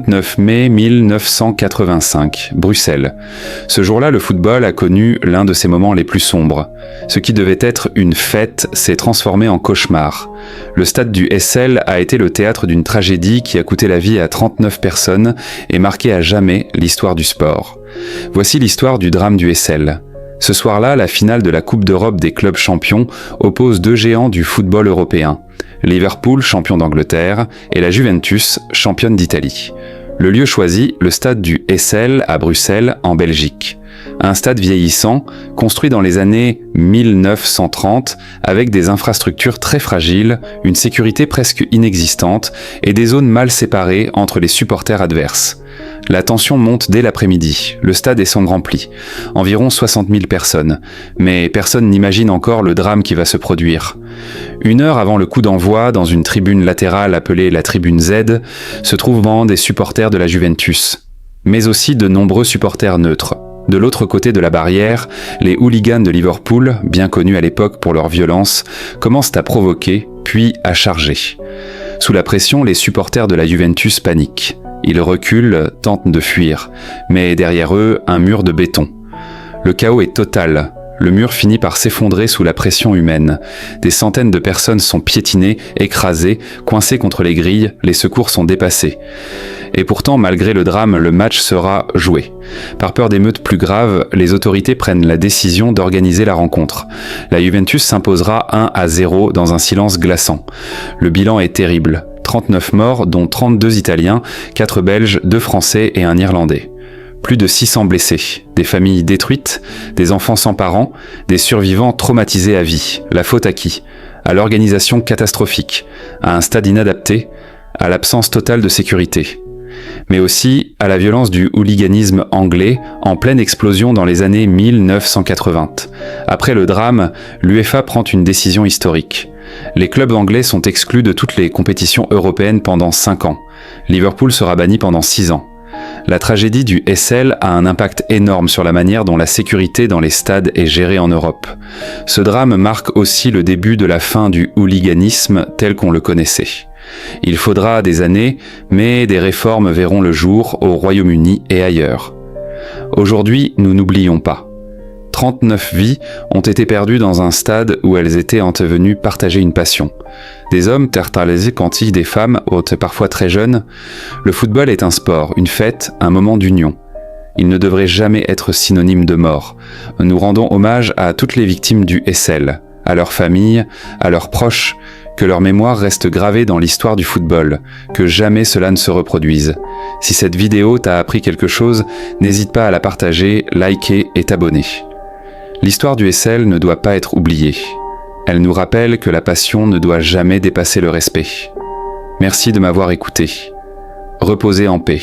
29 mai 1985, Bruxelles. Ce jour-là, le football a connu l'un de ses moments les plus sombres. Ce qui devait être une fête s'est transformé en cauchemar. Le stade du SL a été le théâtre d'une tragédie qui a coûté la vie à 39 personnes et marqué à jamais l'histoire du sport. Voici l'histoire du drame du SL. Ce soir-là, la finale de la Coupe d'Europe des clubs champions oppose deux géants du football européen. Liverpool, champion d'Angleterre, et la Juventus, championne d'Italie. Le lieu choisi, le stade du SL à Bruxelles, en Belgique. Un stade vieillissant, construit dans les années 1930, avec des infrastructures très fragiles, une sécurité presque inexistante et des zones mal séparées entre les supporters adverses. La tension monte dès l'après-midi, le stade est son rempli, environ 60 000 personnes, mais personne n'imagine encore le drame qui va se produire. 1 heure avant le coup d'envoi, dans une tribune latérale appelée la tribune Z, se trouvent des supporters de la Juventus, mais aussi de nombreux supporters neutres. De l'autre côté de la barrière, les hooligans de Liverpool, bien connus à l'époque pour leur violence, commencent à provoquer, puis à charger. Sous la pression, les supporters de la Juventus paniquent. Ils reculent, tentent de fuir, mais derrière eux, un mur de béton. Le chaos est total. Le mur finit par s'effondrer sous la pression humaine. Des centaines de personnes sont piétinées, écrasées, coincées contre les grilles, les secours sont dépassés. Et pourtant, malgré le drame, le match sera joué. Par peur d'émeutes plus graves, les autorités prennent la décision d'organiser la rencontre. La Juventus s'imposera 1-0 dans un silence glaçant. Le bilan est terrible. 39 morts, dont 32 Italiens, 4 Belges, 2 Français et un Irlandais. Plus de 600 blessés, des familles détruites, des enfants sans parents, des survivants traumatisés à vie. La faute à qui ? À l'organisation catastrophique, à un stade inadapté, à l'absence totale de sécurité. Mais aussi à la violence du hooliganisme anglais en pleine explosion dans les années 1980. Après le drame, l'UEFA prend une décision historique. Les clubs anglais sont exclus de toutes les compétitions européennes pendant 5 ans. Liverpool sera banni pendant 6 ans. La tragédie du SL a un impact énorme sur la manière dont la sécurité dans les stades est gérée en Europe. Ce drame marque aussi le début de la fin du hooliganisme tel qu'on le connaissait. Il faudra des années, mais des réformes verront le jour au Royaume-Uni et ailleurs. Aujourd'hui, nous n'oublions pas. 39 vies ont été perdues dans un stade où elles étaient venues partager une passion. Des hommes tertalisés quantiques des femmes, parfois très jeunes. Le football est un sport, une fête, un moment d'union. Il ne devrait jamais être synonyme de mort. Nous rendons hommage à toutes les victimes du SL, à leurs familles, à leurs proches, que leur mémoire reste gravée dans l'histoire du football, que jamais cela ne se reproduise. Si cette vidéo t'a appris quelque chose, n'hésite pas à la partager, liker et t'abonner. L'histoire du SL ne doit pas être oubliée. Elle nous rappelle que la passion ne doit jamais dépasser le respect. Merci de m'avoir écouté. Reposez en paix.